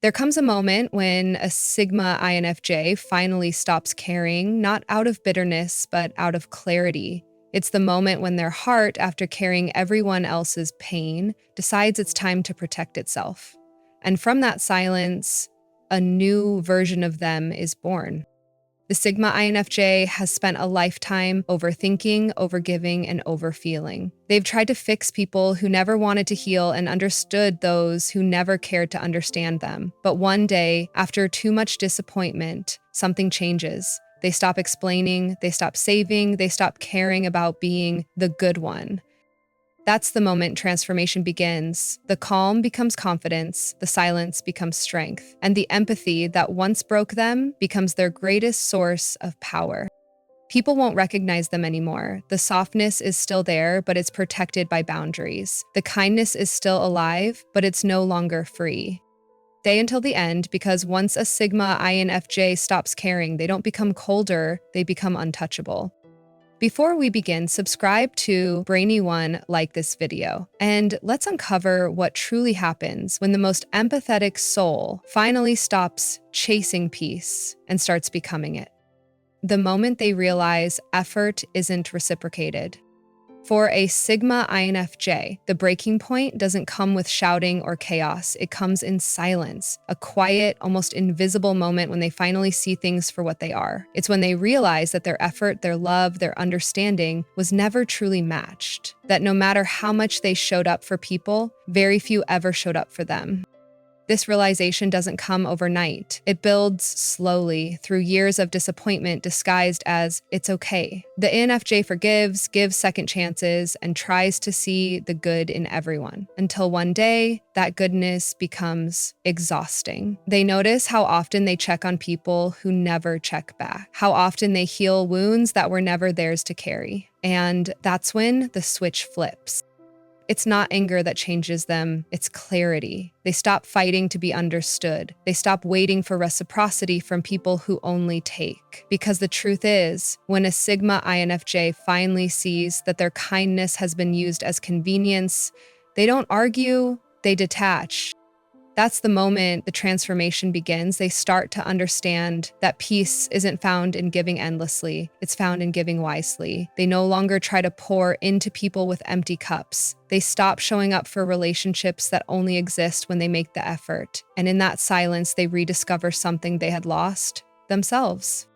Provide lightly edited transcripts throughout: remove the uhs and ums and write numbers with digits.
There comes a moment when a Sigma INFJ finally stops caring, not out of bitterness, but out of clarity. It's the moment when their heart, after carrying everyone else's pain, decides it's time to protect itself. And from that silence, a new version of them is born. The Sigma INFJ has spent a lifetime overthinking, overgiving, and overfeeling. They've tried to fix people who never wanted to heal and understood those who never cared to understand them. But one day, after too much disappointment, something changes. They stop explaining, they stop saving, they stop caring about being the good one. That's the moment transformation begins. The calm becomes confidence, the silence becomes strength, and the empathy that once broke them becomes their greatest source of power. People won't recognize them anymore. The softness is still there, but it's protected by boundaries. The kindness is still alive, but it's no longer free. Stay until the end, because once a Sigma INFJ stops caring, they don't become colder, they become untouchable. Before we begin, subscribe to BRAINY One, like this video, and let's uncover what truly happens when the most empathetic soul finally stops chasing peace and starts becoming it. The moment they realize effort isn't reciprocated. For a Sigma INFJ, the breaking point doesn't come with shouting or chaos. It comes in silence, a quiet, almost invisible moment when they finally see things for what they are. It's when they realize that their effort, their love, their understanding was never truly matched. That no matter how much they showed up for people, very few ever showed up for them. This realization doesn't come overnight. It builds slowly through years of disappointment disguised as it's okay. The INFJ forgives, gives second chances, and tries to see the good in everyone, until one day, that goodness becomes exhausting. They notice how often they check on people who never check back, how often they heal wounds that were never theirs to carry. And that's when the switch flips. It's not anger that changes them, it's clarity. They stop fighting to be understood. They stop waiting for reciprocity from people who only take. Because the truth is, when a Sigma INFJ finally sees that their kindness has been used as convenience, they don't argue, they detach. That's the moment the transformation begins. They start to understand that peace isn't found in giving endlessly, it's found in giving wisely. They no longer try to pour into people with empty cups. They stop showing up for relationships that only exist when they make the effort. And in that silence, they rediscover something they had lost, themselves.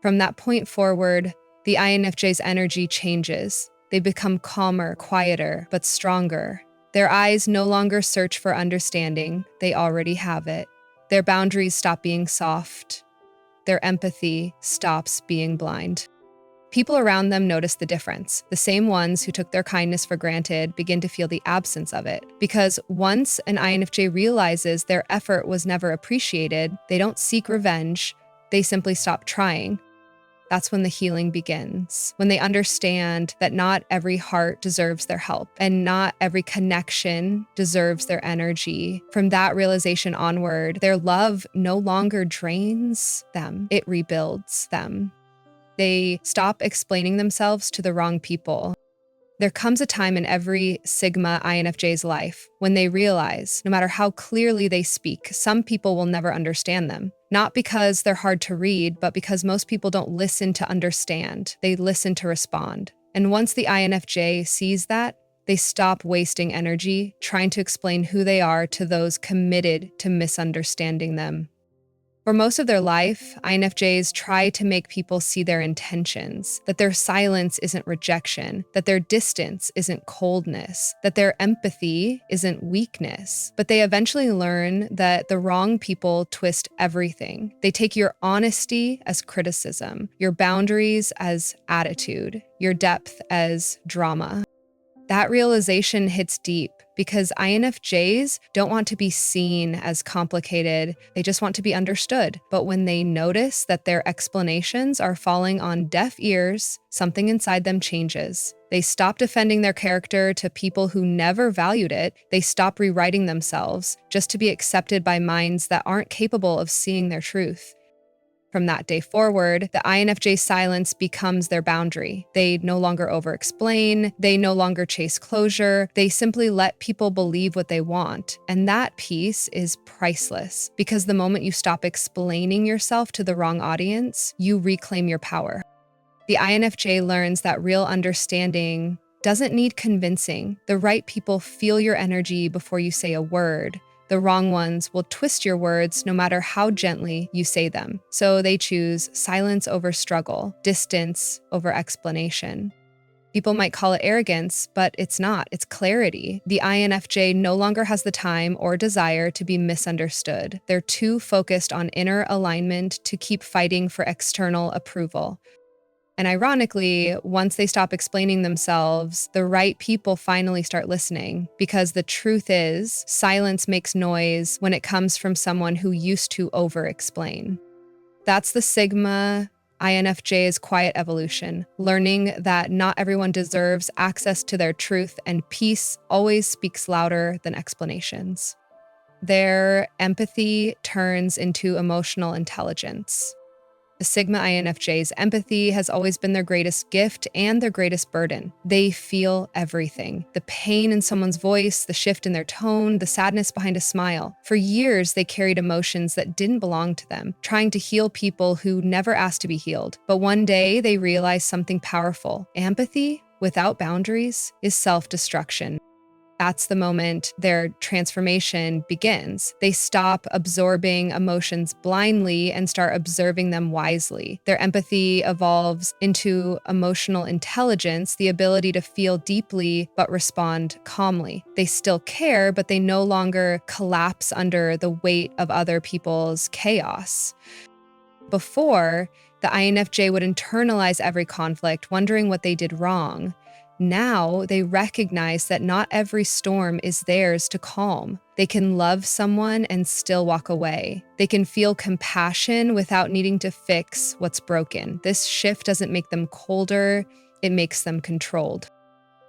From that point forward, the INFJ's energy changes. They become calmer, quieter, but stronger. Their eyes no longer search for understanding, they already have it. Their boundaries stop being soft. Their empathy stops being blind. People around them notice the difference. The same ones who took their kindness for granted begin to feel the absence of it. Because once an INFJ realizes their effort was never appreciated, they don't seek revenge, they simply stop trying. That's when the healing begins, when they understand that not every heart deserves their help and not every connection deserves their energy. From that realization onward, their love no longer drains them, it rebuilds them. They stop explaining themselves to the wrong people. There comes a time in every Sigma INFJ's life when they realize, no matter how clearly they speak, some people will never understand them. Not because they're hard to read, but because most people don't listen to understand. They listen to respond. And once the INFJ sees that, they stop wasting energy trying to explain who they are to those committed to misunderstanding them. For most of their life, INFJs try to make people see their intentions, that their silence isn't rejection, that their distance isn't coldness, that their empathy isn't weakness. But they eventually learn that the wrong people twist everything. They take your honesty as criticism, your boundaries as attitude, your depth as drama. That realization hits deep because INFJs don't want to be seen as complicated, they just want to be understood. But when they notice that their explanations are falling on deaf ears, something inside them changes. They stop defending their character to people who never valued it. They stop rewriting themselves just to be accepted by minds that aren't capable of seeing their truth. From that day forward, the INFJ silence becomes their boundary. They no longer over-explain, they no longer chase closure, they simply let people believe what they want. And that piece is priceless, because the moment you stop explaining yourself to the wrong audience, you reclaim your power. The INFJ learns that real understanding doesn't need convincing. The right people feel your energy before you say a word. The wrong ones will twist your words no matter how gently you say them. So they choose silence over struggle, distance over explanation. People might call it arrogance, but it's not. It's clarity. The INFJ no longer has the time or desire to be misunderstood. They're too focused on inner alignment to keep fighting for external approval. And ironically, once they stop explaining themselves, the right people finally start listening, because the truth is, silence makes noise when it comes from someone who used to over-explain. That's the Sigma INFJ's quiet evolution, learning that not everyone deserves access to their truth, and peace always speaks louder than explanations. Their empathy turns into emotional intelligence. The Sigma INFJ's empathy has always been their greatest gift and their greatest burden. They feel everything. The pain in someone's voice, the shift in their tone, the sadness behind a smile. For years, they carried emotions that didn't belong to them, trying to heal people who never asked to be healed. But one day, they realized something powerful. Empathy, without boundaries, is self-destruction. That's the moment their transformation begins. They stop absorbing emotions blindly and start observing them wisely. Their empathy evolves into emotional intelligence, the ability to feel deeply but respond calmly. They still care, but they no longer collapse under the weight of other people's chaos. Before, the INFJ would internalize every conflict, wondering what they did wrong. Now, they recognize that not every storm is theirs to calm. They can love someone and still walk away. They can feel compassion without needing to fix what's broken. This shift doesn't make them colder, it makes them controlled.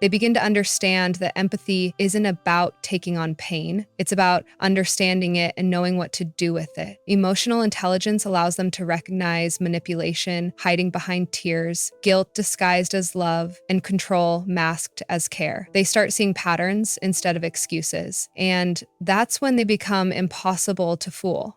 They begin to understand that empathy isn't about taking on pain. It's about understanding it and knowing what to do with it. Emotional intelligence allows them to recognize manipulation, hiding behind tears, guilt disguised as love, and control masked as care. They start seeing patterns instead of excuses. And that's when they become impossible to fool.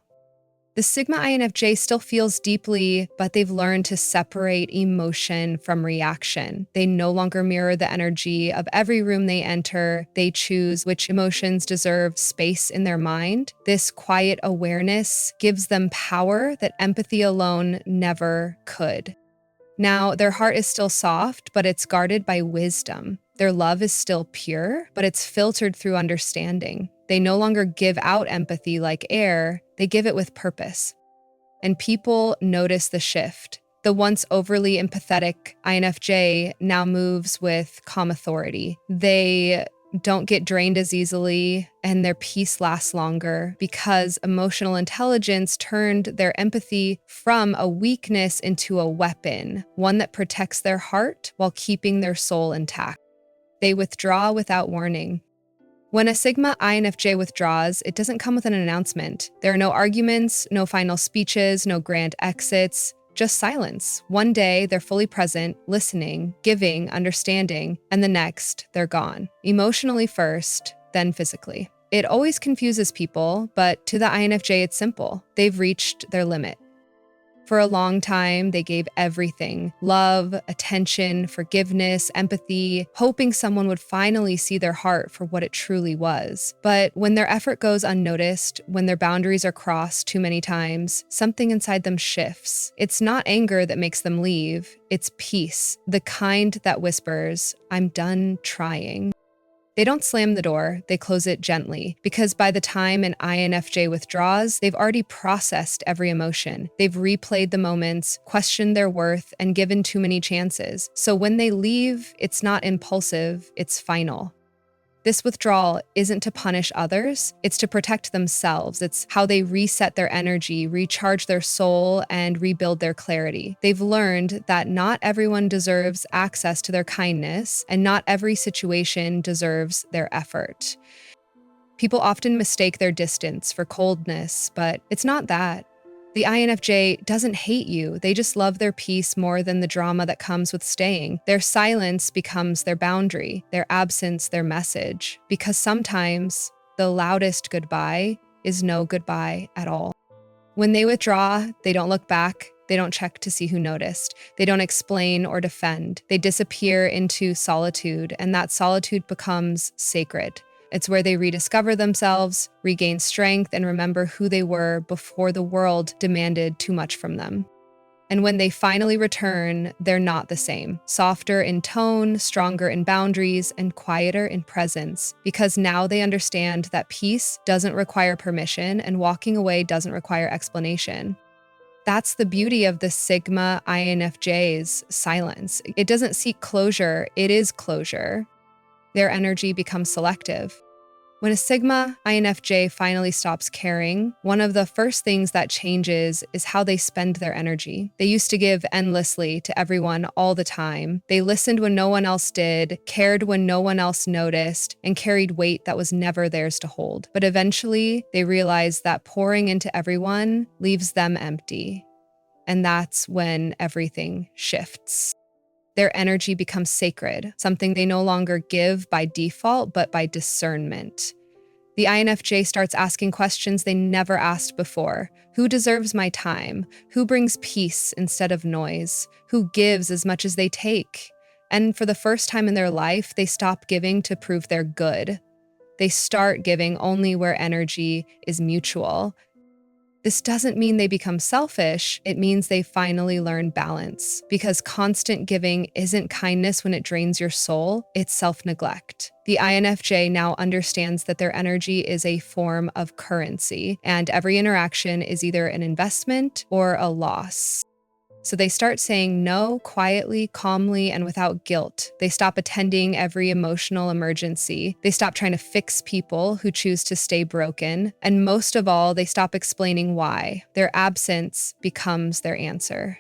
The Sigma INFJ still feels deeply, but they've learned to separate emotion from reaction. They no longer mirror the energy of every room they enter. They choose which emotions deserve space in their mind. This quiet awareness gives them power that empathy alone never could. Now, their heart is still soft, but it's guarded by wisdom. Their love is still pure, but it's filtered through understanding. They no longer give out empathy like air, they give it with purpose. And people notice the shift. The once overly empathetic INFJ now moves with calm authority. They don't get drained as easily, and their peace lasts longer because emotional intelligence turned their empathy from a weakness into a weapon, one that protects their heart while keeping their soul intact. They withdraw without warning. When a Sigma INFJ withdraws, it doesn't come with an announcement. There are no arguments, no final speeches, no grand exits, just silence. One day, they're fully present, listening, giving, understanding, and the next, they're gone. Emotionally first, then physically. It always confuses people, but to the INFJ, it's simple. They've reached their limit. For a long time, they gave everything: love, attention, forgiveness, empathy, hoping someone would finally see their heart for what it truly was. But when their effort goes unnoticed, when their boundaries are crossed too many times, something inside them shifts. It's not anger that makes them leave, it's peace, the kind that whispers, "I'm done trying." They don't slam the door, they close it gently, because by the time an INFJ withdraws, they've already processed every emotion. They've replayed the moments, questioned their worth, and given too many chances. So when they leave, it's not impulsive, it's final. This withdrawal isn't to punish others, it's to protect themselves. It's how they reset their energy, recharge their soul, and rebuild their clarity. They've learned that not everyone deserves access to their kindness, and not every situation deserves their effort. People often mistake their distance for coldness, but it's not that. The INFJ doesn't hate you, they just love their peace more than the drama that comes with staying. Their silence becomes their boundary, their absence their message, because sometimes the loudest goodbye is no goodbye at all. When they withdraw, they don't look back, they don't check to see who noticed, they don't explain or defend. They disappear into solitude, and that solitude becomes sacred. It's where they rediscover themselves, regain strength, and remember who they were before the world demanded too much from them. And when they finally return, they're not the same. Softer in tone, stronger in boundaries, and quieter in presence, because now they understand that peace doesn't require permission and walking away doesn't require explanation. That's the beauty of the Sigma INFJ's silence. It doesn't seek closure, it is closure. Their energy becomes selective. When a Sigma INFJ finally stops caring, one of the first things that changes is how they spend their energy. They used to give endlessly to everyone all the time. They listened when no one else did, cared when no one else noticed, and carried weight that was never theirs to hold. But eventually, they realized that pouring into everyone leaves them empty. And that's when everything shifts. Their energy becomes sacred, something they no longer give by default, but by discernment. The INFJ starts asking questions they never asked before. Who deserves my time? Who brings peace instead of noise? Who gives as much as they take? And for the first time in their life, they stop giving to prove they're good. They start giving only where energy is mutual. This doesn't mean they become selfish, it means they finally learn balance. Because constant giving isn't kindness when it drains your soul, it's self-neglect. The INFJ now understands that their energy is a form of currency, and every interaction is either an investment or a loss. So they start saying no quietly, calmly, and without guilt. They stop attending every emotional emergency. They stop trying to fix people who choose to stay broken. And most of all, they stop explaining why. Their absence becomes their answer.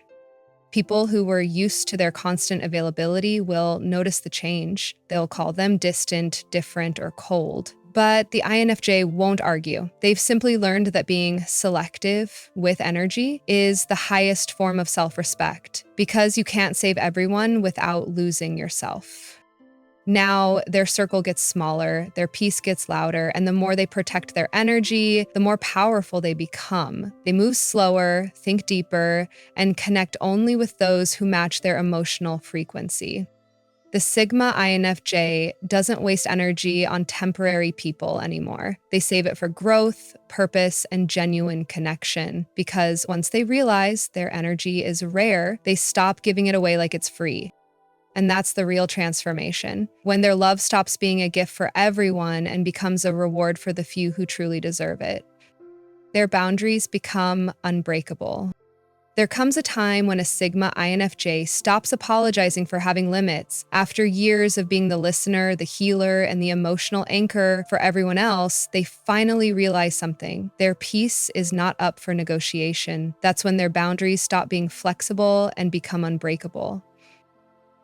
People who were used to their constant availability will notice the change. They'll call them distant, different, or cold. But the INFJ won't argue. They've simply learned that being selective with energy is the highest form of self-respect, because you can't save everyone without losing yourself. Now, their circle gets smaller, their peace gets louder, and the more they protect their energy, the more powerful they become. They move slower, think deeper, and connect only with those who match their emotional frequency. The Sigma INFJ doesn't waste energy on temporary people anymore. They save it for growth, purpose, and genuine connection, because once they realize their energy is rare, they stop giving it away like it's free. And that's the real transformation, when their love stops being a gift for everyone and becomes a reward for the few who truly deserve it. Their boundaries become unbreakable. There comes a time when a Sigma INFJ stops apologizing for having limits. After years of being the listener, the healer, and the emotional anchor for everyone else, they finally realize something. Their peace is not up for negotiation. That's when their boundaries stop being flexible and become unbreakable.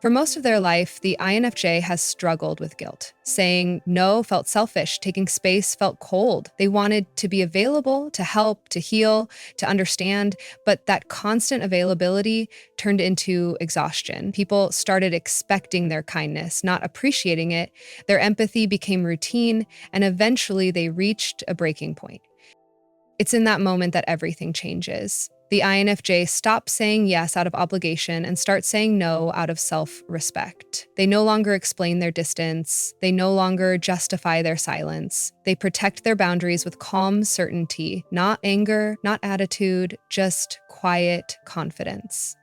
For most of their life, the INFJ has struggled with guilt. Saying no felt selfish, taking space felt cold. They wanted to be available, to help, to heal, to understand, but that constant availability turned into exhaustion. People started expecting their kindness, not appreciating it. Their empathy became routine, and eventually they reached a breaking point. It's in that moment that everything changes. The INFJ stops saying yes out of obligation and starts saying no out of self-respect. They no longer explain their distance. They no longer justify their silence. They protect their boundaries with calm certainty, not anger, not attitude, just quiet confidence.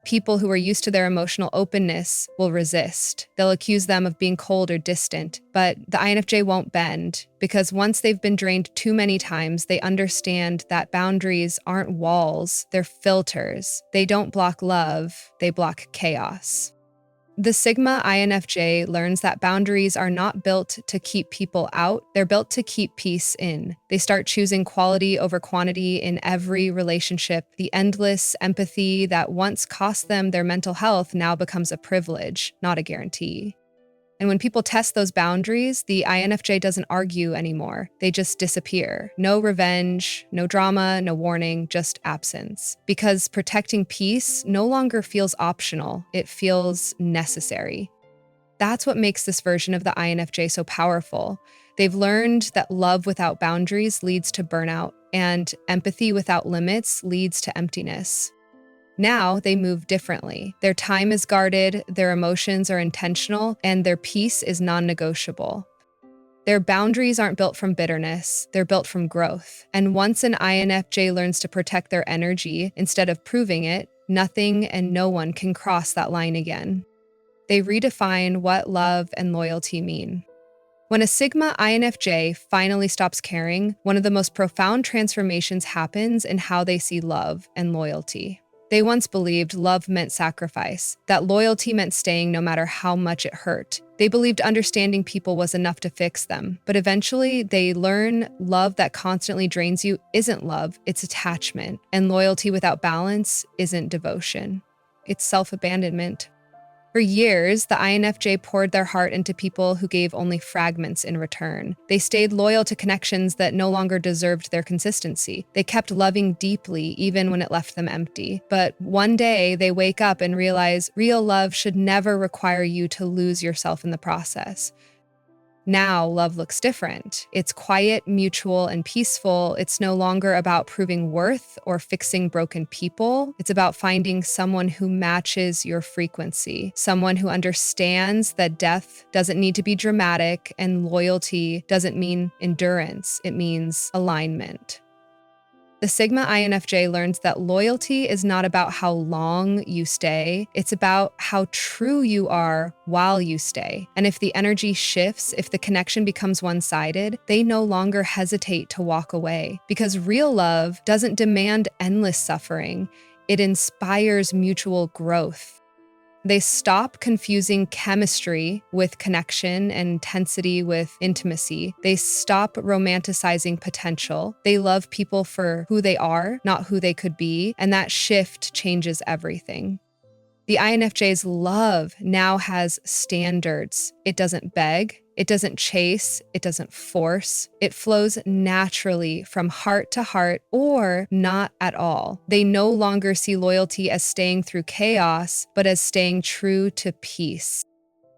People who are used to their emotional openness will resist. They'll accuse them of being cold or distant, but the INFJ won't bend, because once they've been drained too many times, they understand that boundaries aren't walls, they're filters. They don't block love, they block chaos. The Sigma INFJ learns that boundaries are not built to keep people out, they're built to keep peace in. They start choosing quality over quantity in every relationship. The endless empathy that once cost them their mental health now becomes a privilege, not a guarantee. And when people test those boundaries, the INFJ doesn't argue anymore. They just disappear. No revenge, no drama, no warning, just absence. Because protecting peace no longer feels optional, it feels necessary. That's what makes this version of the INFJ so powerful. They've learned that love without boundaries leads to burnout, and empathy without limits leads to emptiness. Now they move differently. Their time is guarded, their emotions are intentional, and their peace is non-negotiable. Their boundaries aren't built from bitterness, they're built from growth. And once an INFJ learns to protect their energy instead of proving it, nothing and no one can cross that line again. They redefine what love and loyalty mean. When a Sigma INFJ finally stops caring, one of the most profound transformations happens in how they see love and loyalty. They once believed love meant sacrifice, that loyalty meant staying no matter how much it hurt. They believed understanding people was enough to fix them. But eventually, they learn love that constantly drains you isn't love, it's attachment. And loyalty without balance isn't devotion. It's self-abandonment. For years, the INFJ poured their heart into people who gave only fragments in return. They stayed loyal to connections that no longer deserved their consistency. They kept loving deeply even when it left them empty. But one day, they wake up and realize real love should never require you to lose yourself in the process. Now, love looks different. It's quiet, mutual, and peaceful. It's no longer about proving worth or fixing broken people. It's about finding someone who matches your frequency, someone who understands that death doesn't need to be dramatic and loyalty doesn't mean endurance. It means alignment. The Sigma INFJ learns that loyalty is not about how long you stay, it's about how true you are while you stay. And if the energy shifts, if the connection becomes one-sided, they no longer hesitate to walk away. Because real love doesn't demand endless suffering, it inspires mutual growth. They stop confusing chemistry with connection and intensity with intimacy. They stop romanticizing potential. They love people for who they are, not who they could be, and that shift changes everything. The INFJ's love now has standards. It doesn't beg, it doesn't chase, it doesn't force. It flows naturally from heart to heart or not at all. They no longer see loyalty as staying through chaos, but as staying true to peace.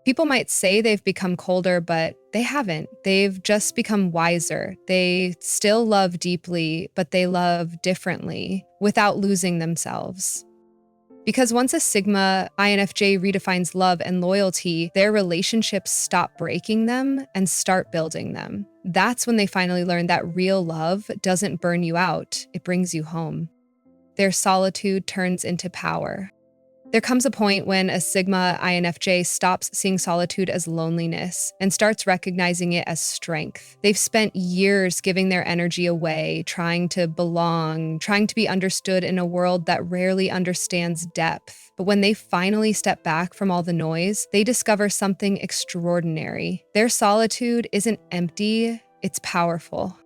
People might say they've become colder, but they haven't. They've just become wiser. They still love deeply, but they love differently without losing themselves. Because once a Sigma INFJ redefines love and loyalty, their relationships stop breaking them and start building them. That's when they finally learn that real love doesn't burn you out, it brings you home. Their solitude turns into power. There comes a point when a Sigma INFJ stops seeing solitude as loneliness and starts recognizing it as strength. They've spent years giving their energy away, trying to belong, trying to be understood in a world that rarely understands depth. But when they finally step back from all the noise, they discover something extraordinary. Their solitude isn't empty, it's powerful.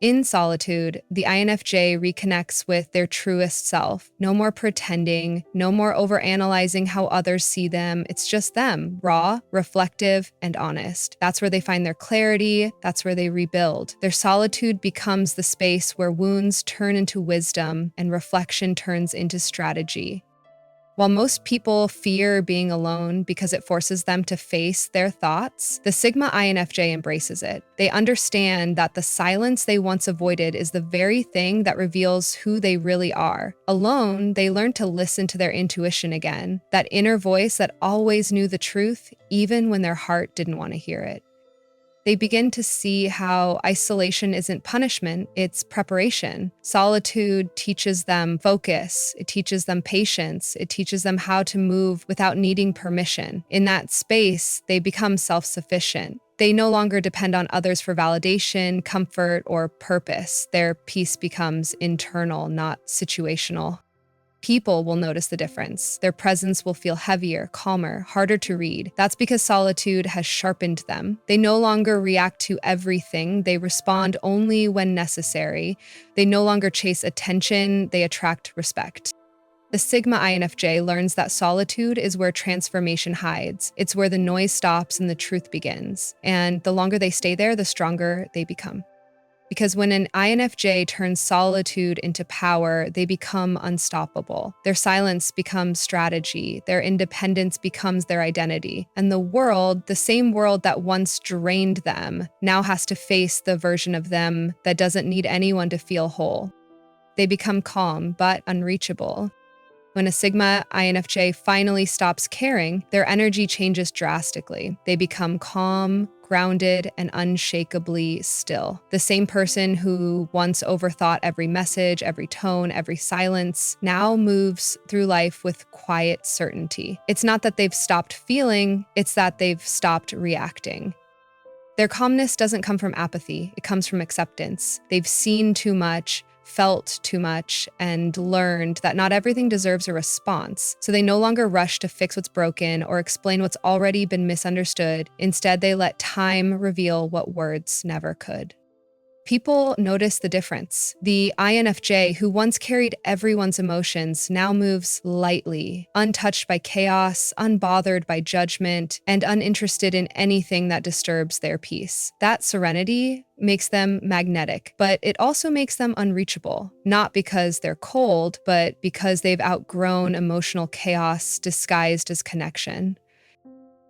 In solitude, the INFJ reconnects with their truest self. No more pretending, no more overanalyzing how others see them. It's just them, raw, reflective, and honest. That's where they find their clarity. That's where they rebuild. Their solitude becomes the space where wounds turn into wisdom and reflection turns into strategy. While most people fear being alone because it forces them to face their thoughts, the Sigma INFJ embraces it. They understand that the silence they once avoided is the very thing that reveals who they really are. Alone, they learn to listen to their intuition again, that inner voice that always knew the truth, even when their heart didn't want to hear it. They begin to see how isolation isn't punishment, it's preparation. Solitude teaches them focus, it teaches them patience, it teaches them how to move without needing permission. In that space, they become self-sufficient. They no longer depend on others for validation, comfort, or purpose. Their peace becomes internal, not situational. People will notice the difference. Their presence will feel heavier, calmer, harder to read. That's because solitude has sharpened them. They no longer react to everything. They respond only when necessary. They no longer chase attention. They attract respect. The Sigma INFJ learns that solitude is where transformation hides. It's where the noise stops and the truth begins. And the longer they stay there, the stronger they become. Because when an INFJ turns solitude into power, they become unstoppable. Their silence becomes strategy. Their independence becomes their identity. And the world, the same world that once drained them, now has to face the version of them that doesn't need anyone to feel whole. They become calm, but unreachable. When a Sigma INFJ finally stops caring, their energy changes drastically. They become calm, grounded, and unshakably still. The same person who once overthought every message, every tone, every silence, now moves through life with quiet certainty. It's not that they've stopped feeling, it's that they've stopped reacting. Their calmness doesn't come from apathy, it comes from acceptance. They've seen too much, felt too much, and learned that not everything deserves a response. So they no longer rush to fix what's broken or explain what's already been misunderstood. Instead, they let time reveal what words never could. People notice the difference. The INFJ, who once carried everyone's emotions, now moves lightly, untouched by chaos, unbothered by judgment, and uninterested in anything that disturbs their peace. That serenity makes them magnetic, but it also makes them unreachable, not because they're cold, but because they've outgrown emotional chaos disguised as connection.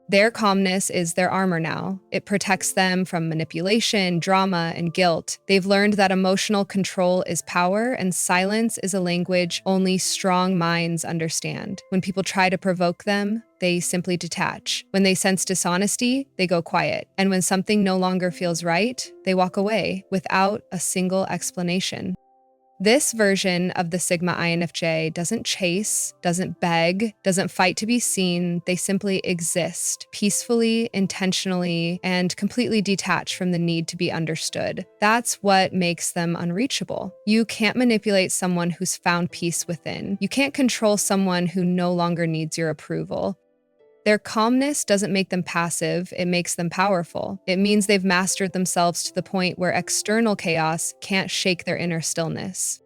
Their calmness is their armor now. It protects them from manipulation, drama, and guilt. They've learned that emotional control is power, and silence is a language only strong minds understand. When people try to provoke them, they simply detach. When they sense dishonesty, they go quiet. And when something no longer feels right, they walk away without a single explanation. This version of the Sigma INFJ doesn't chase, doesn't beg, doesn't fight to be seen. They simply exist, peacefully, intentionally, and completely detached from the need to be understood. That's what makes them unreachable. You can't manipulate someone who's found peace within. You can't control someone who no longer needs your approval. Their calmness doesn't make them passive, it makes them powerful. It means they've mastered themselves to the point where external chaos can't shake their inner stillness.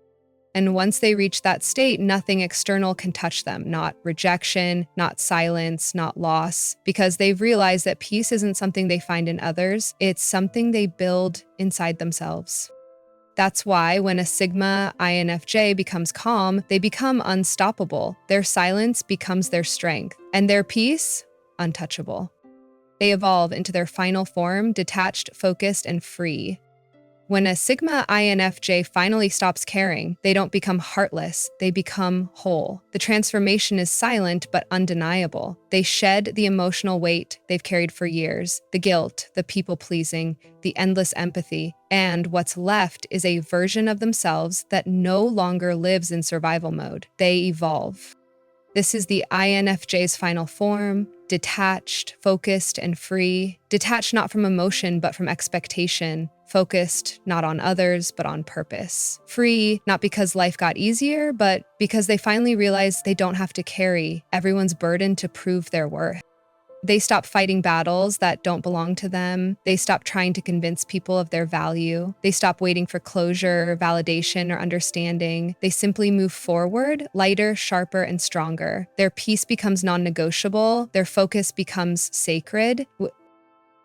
And once they reach that state, nothing external can touch them, not rejection, not silence, not loss, because they've realized that peace isn't something they find in others, it's something they build inside themselves. That's why when a Sigma INFJ becomes calm, they become unstoppable. Their silence becomes their strength, and their peace, untouchable. They evolve into their final form, detached, focused, and free. When a Sigma INFJ finally stops caring, they don't become heartless, they become whole. The transformation is silent but undeniable. They shed the emotional weight they've carried for years, the guilt, the people-pleasing, the endless empathy, and what's left is a version of themselves that no longer lives in survival mode. They evolve. This is the INFJ's final form, detached, focused, and free. Detached not from emotion, but from expectation. Focused not on others, but on purpose. Free, not because life got easier, but because they finally realized they don't have to carry everyone's burden to prove their worth. They stop fighting battles that don't belong to them. They stop trying to convince people of their value. They stop waiting for closure, validation, or understanding. They simply move forward, lighter, sharper, and stronger. Their peace becomes non-negotiable. Their focus becomes sacred.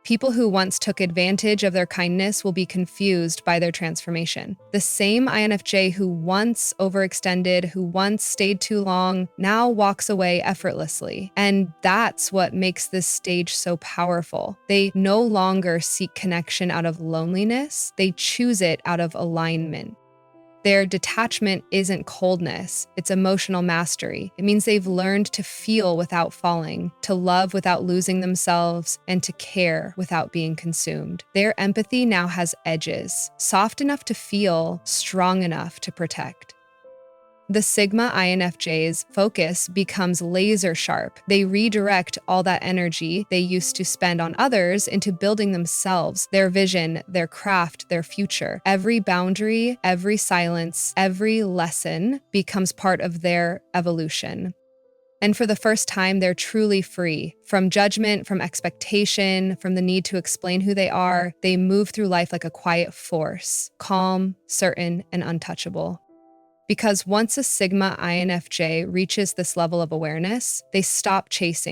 People who once took advantage of their kindness will be confused by their transformation. The same INFJ who once overextended, who once stayed too long, now walks away effortlessly. And that's what makes this stage so powerful. They no longer seek connection out of loneliness, they choose it out of alignment. Their detachment isn't coldness, it's emotional mastery. It means they've learned to feel without falling, to love without losing themselves, and to care without being consumed. Their empathy now has edges, soft enough to feel, strong enough to protect. The Sigma INFJ's focus becomes laser sharp. They redirect all that energy they used to spend on others into building themselves, their vision, their craft, their future. Every boundary, every silence, every lesson becomes part of their evolution. And for the first time, they're truly free. From judgment, from expectation, from the need to explain who they are, they move through life like a quiet force, calm, certain, and untouchable. Because once a Sigma INFJ reaches this level of awareness, they stop chasing.